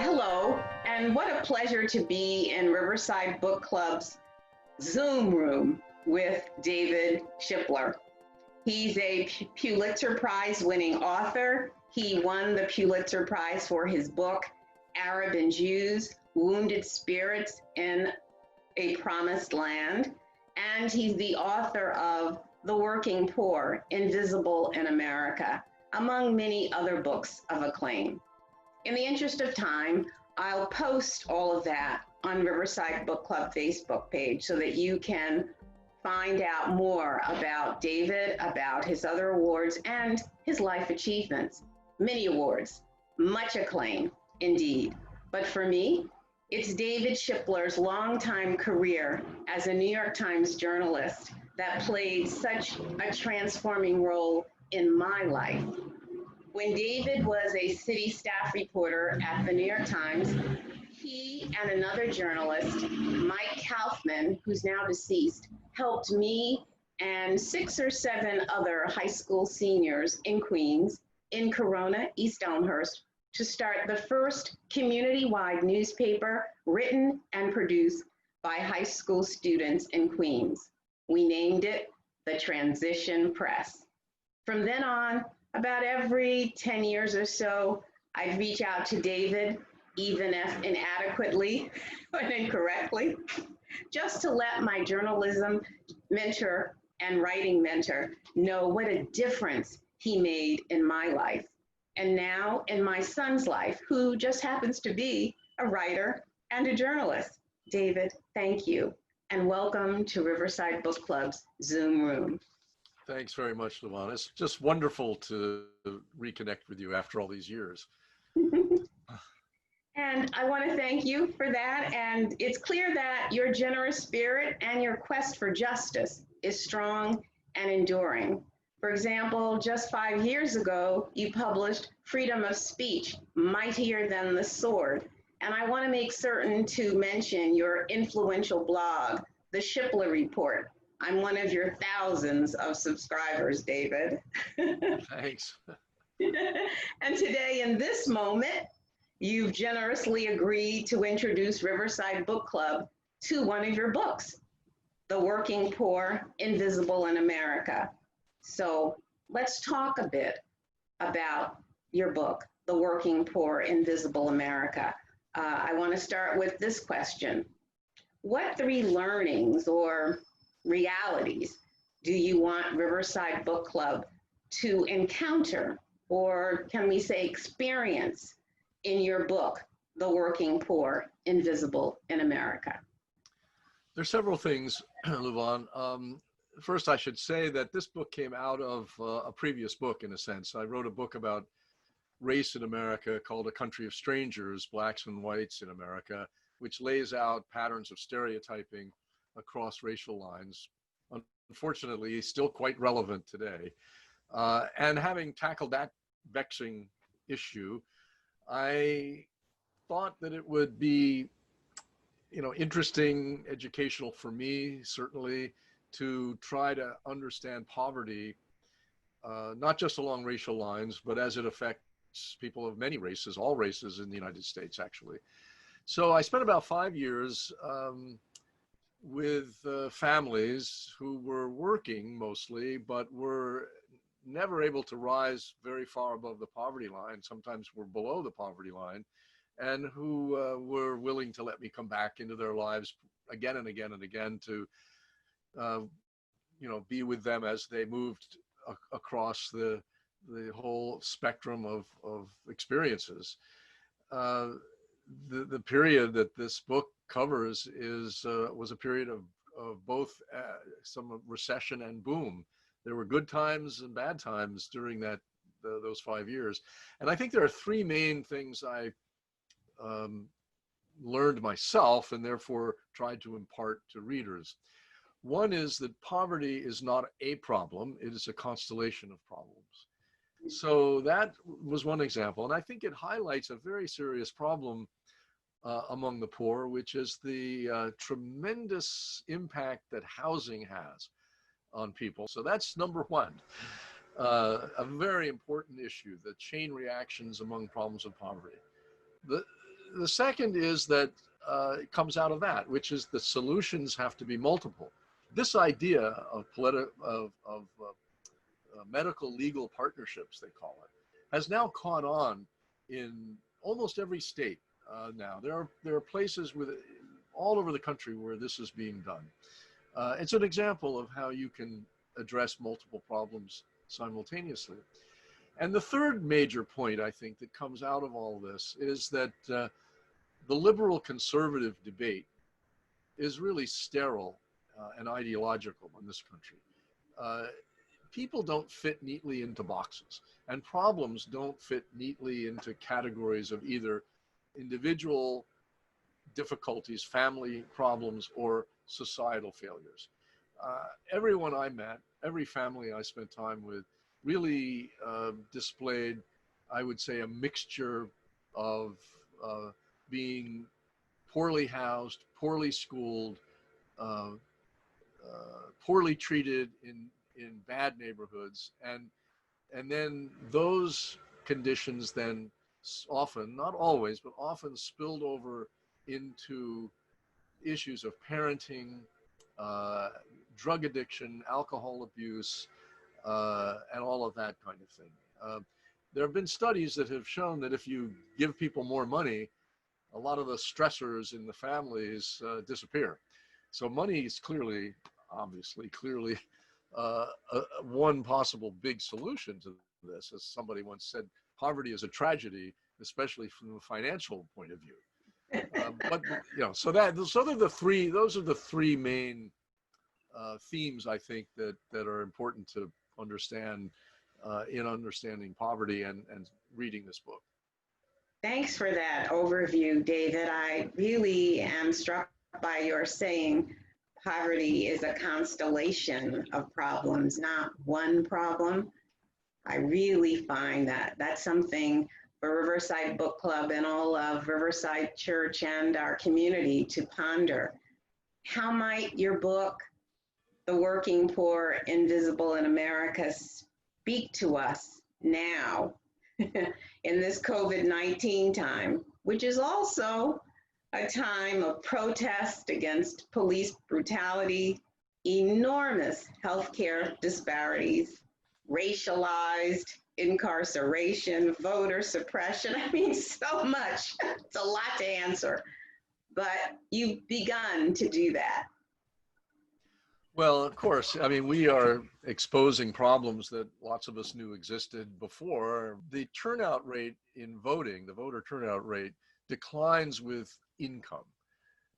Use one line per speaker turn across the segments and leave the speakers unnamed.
Hello, and what a pleasure to be in Riverside Book Club's Zoom room with David Shipler. He's a Pulitzer Prize winning author. He won the Pulitzer Prize for his book, Arab and Jews, Wounded Spirits in a Promised Land. And he's the author of The Working Poor, Invisible in America, among many other books of acclaim. In the interest of time, I'll post all of that on Riverside Book Club Facebook page so that you can find out more about David, about his other awards, and his life achievements. Many awards, much acclaim, indeed. But for me, it's David Shipler's longtime career as a New York Times journalist that played such a transforming role in my life. When David was a city staff reporter at the New York Times, he and another journalist, Mike Kaufman, who's now deceased, helped me and 6 or 7 other high school seniors in Queens, in Corona, East Elmhurst, to start the first community-wide newspaper written and produced by high school students in Queens. We named it the Transition Press. From then on, about every 10 years or so, I'd reach out to David, even if inadequately and incorrectly, just to let my journalism mentor and writing mentor know what a difference he made in my life. And now in my son's life, who just happens to be a writer and a journalist. David, thank you, and welcome to Riverside Book Club's Zoom room.
Thanks very much, Luvon. It's just wonderful to reconnect with you after all these years.
And I want to thank you for that. And it's clear that your generous spirit and your quest for justice is strong and enduring. For example, just 5 years ago, you published Freedom of Speech, Mightier Than the Sword. And I want to make certain to mention your influential blog, The Shipler Report. I'm one of your thousands of subscribers, David.
Thanks.
And today, in this moment, you've generously agreed to introduce Riverside Book Club to one of your books, The Working Poor, Invisible in America. So let's talk a bit about your book, The Working Poor, Invisible America. I want to start with this question. What 3 learnings or realities do you want Riverside Book Club to encounter, or can we say experience, in your book, The Working Poor, Invisible in America?
There's several things, Luvon. First, I should say that this book came out of a previous book, in a sense. I wrote a book about race in America called A Country of Strangers, Blacks and Whites in America, which lays out patterns of stereotyping across racial lines. Unfortunately, still quite relevant today. And having tackled that vexing issue, I thought that it would be, interesting, educational for me, certainly, to try to understand poverty, not just along racial lines, but as it affects people of many races, all races in the United States, actually. So I spent about 5 years with families who were working mostly, but were never able to rise very far above the poverty line, sometimes were below the poverty line, and who were willing to let me come back into their lives again and again and again to, be with them as they moved across the whole spectrum of experiences. The period that this book covers was a period of both some recession and boom. There were good times and bad times during those 5 years. And I think there are 3 main things I learned myself and therefore tried to impart to readers. One is that poverty is not a problem, it is a constellation of problems. So that was one example. And I think it highlights a very serious problem among the poor, which is the tremendous impact that housing has on people. So that's number one, a very important issue, the chain reactions among problems of poverty. the second is that it comes out of that, which is the solutions have to be multiple. This idea of medical legal partnerships, they call it, has now caught on in almost every state. Now there are places all over the country where this is being done. It's an example of how you can address multiple problems simultaneously. And the third major point, I think, that comes out of all this is that the liberal conservative debate is really sterile and ideological in this country. People don't fit neatly into boxes, and problems don't fit neatly into categories of either individual difficulties, family problems, or societal failures. Everyone I met, every family I spent time with, really displayed, I would say, a mixture of being poorly housed, poorly schooled, poorly treated in bad neighborhoods, and then those conditions then often, not always, but often spilled over into issues of parenting, drug addiction, alcohol abuse, and all of that kind of thing. There have been studies that have shown that if you give people more money, a lot of the stressors in the families disappear. So money is clearly, obviously, clearly one possible big solution to this. As somebody once said, poverty is a tragedy, especially from the financial point of view. But so those are the three main themes, I think, that are important to understand in understanding poverty and reading this book.
Thanks for that overview, David. I really am struck by your saying poverty is a constellation of problems, not one problem. I really find that that's something for Riverside Book Club and all of Riverside Church and our community to ponder. How might your book, The Working Poor, Invisible in America, speak to us now in this COVID-19 time, which is also a time of protest against police brutality, enormous healthcare disparities, racialized incarceration, voter suppression. I mean, so much. It's a lot to answer, but you've begun to do that.
Well, of course, I mean, we are exposing problems that lots of us knew existed before. The turnout rate in voting, the voter turnout rate, declines with income.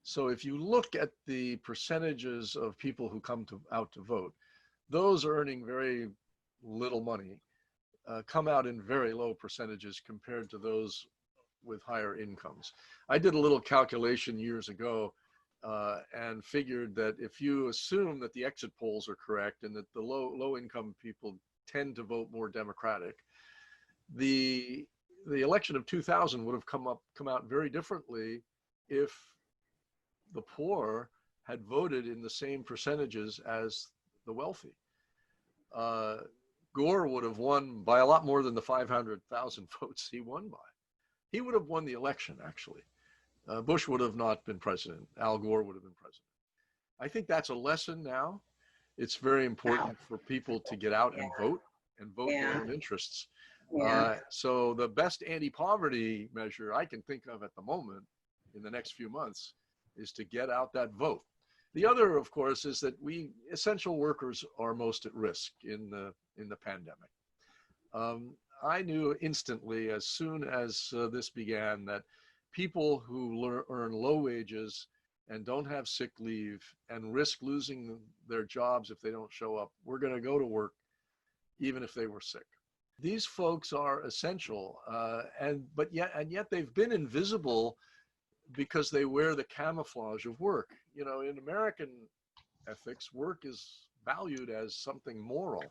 So if you look at the percentages of people who come out to vote, those earning very little money come out in very low percentages compared to those with higher incomes. I did a little calculation years ago and figured that if you assume that the exit polls are correct and that the low income people tend to vote more Democratic, the election of 2000 would have come out very differently if the poor had voted in the same percentages as the wealthy. Gore would have won by a lot more than the 500,000 votes he won by. He would have won the election, actually. Bush would have not been president. Al Gore would have been president. I think that's a lesson now. It's very important for people to get out and vote their own interests. So the best anti-poverty measure I can think of at the moment in the next few months is to get out that vote. The other, of course, is that essential workers are most at risk in the pandemic. I knew instantly, as soon as this began, that people who earn low wages and don't have sick leave and risk losing their jobs if they don't show up, were going to go to work even if they were sick. These folks are essential, and yet they've been invisible because they wear the camouflage of work. You know, in American ethics, work is valued as something moral.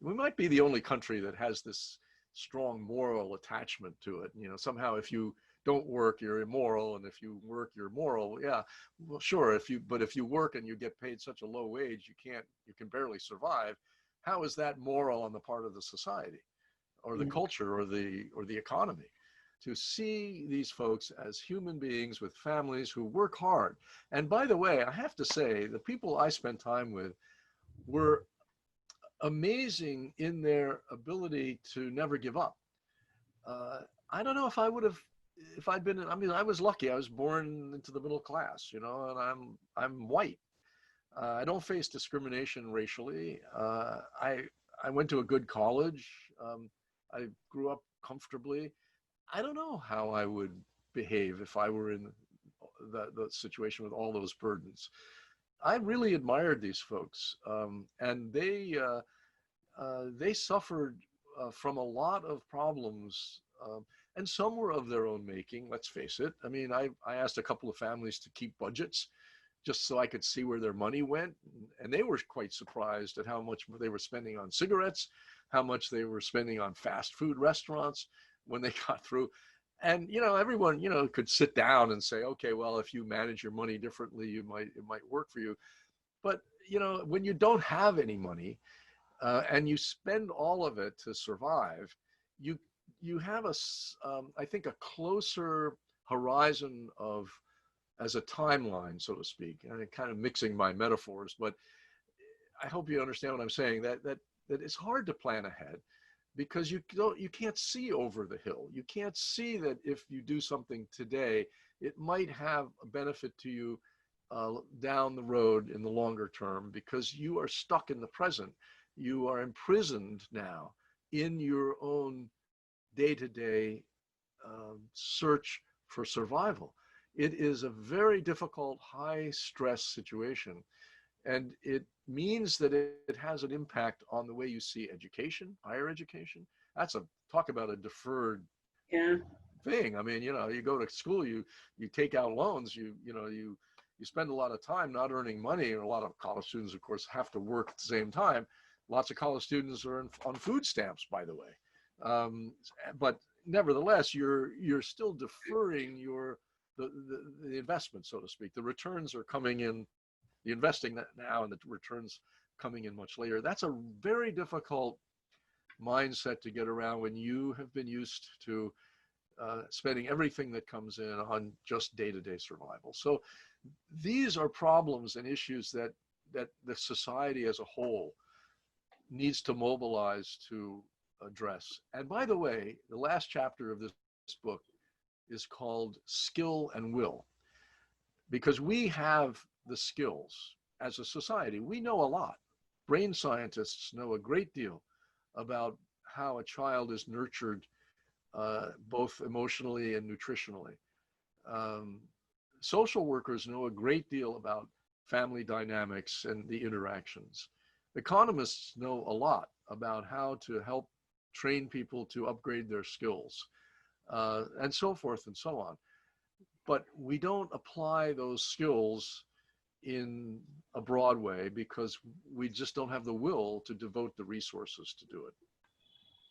We might be the only country that has this strong moral attachment to it. You know, somehow if you don't work, you're immoral, and if you work, you're moral. Yeah, well, sure. But if you work and you get paid such a low wage, you can barely survive. How is that moral on the part of the society, or the culture, or the economy? to see these folks as human beings with families who work hard. And by the way, I have to say, the people I spent time with were amazing in their ability to never give up. I don't know if I would have, if I'd been, I mean, I was lucky. I was born into the middle class, you know, and I'm white. I don't face discrimination racially. I went to a good college. I grew up comfortably. I don't know how I would behave if I were in the situation with all those burdens. I really admired these folks, and they suffered from a lot of problems, and some were of their own making. Let's face it. I mean, I asked a couple of families to keep budgets just so I could see where their money went, and they were quite surprised at how much they were spending on cigarettes, how much they were spending on fast food restaurants when they got through. And, you know, everyone, you know, could sit down and say, okay, well, if you manage your money differently, it might work for you. But, you know, when you don't have any money and you spend all of it to survive, you have I think, a closer horizon of, as a timeline, so to speak. And I'm kind of mixing my metaphors, but I hope you understand what I'm saying, that it's hard to plan ahead, because you can't see over the hill. You can't see that if you do something today, it might have a benefit to you down the road in the longer term, because you are stuck in the present. You are imprisoned now in your own day-to-day search for survival. It is a very difficult, high-stress situation. And it means that it has an impact on the way you see education, higher education. Talk about a deferred thing. I mean, you know, you go to school, you take out loans, you spend a lot of time not earning money. And a lot of college students, of course, have to work at the same time. Lots of college students are on food stamps, by the way. But nevertheless, you're still deferring the investment, so to speak. The returns are coming in. The investing that now and the returns coming in much later. That's a very difficult mindset to get around when you have been used to spending everything that comes in on just day-to-day survival. So these are problems and issues that the society as a whole needs to mobilize to address. And by the way, the last chapter of this book is called Skill and Will, because we have the skills as a society. We know a lot. Brain scientists know a great deal about how a child is nurtured both emotionally and nutritionally. Social workers know a great deal about family dynamics and the interactions. Economists know a lot about how to help train people to upgrade their skills, and so forth and so on. But we don't apply those skills in a broad way because we just don't have the will to devote the resources to do it.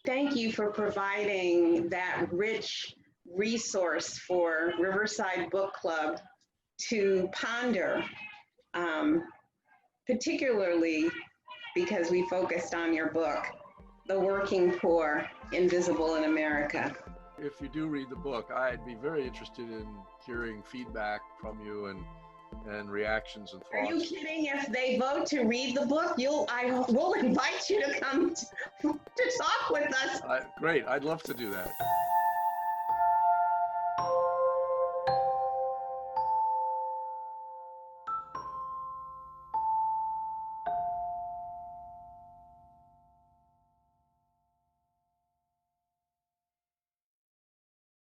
Thank you for providing that rich resource for Riverside Book Club to ponder, particularly because we focused on your book, The Working Poor, Invisible in America.
If you do read the book, I'd be very interested in hearing feedback from you and reactions and thoughts.
Are you kidding? If they vote to read the book, we'll invite you to come to talk with us.
Great, I'd love to do that.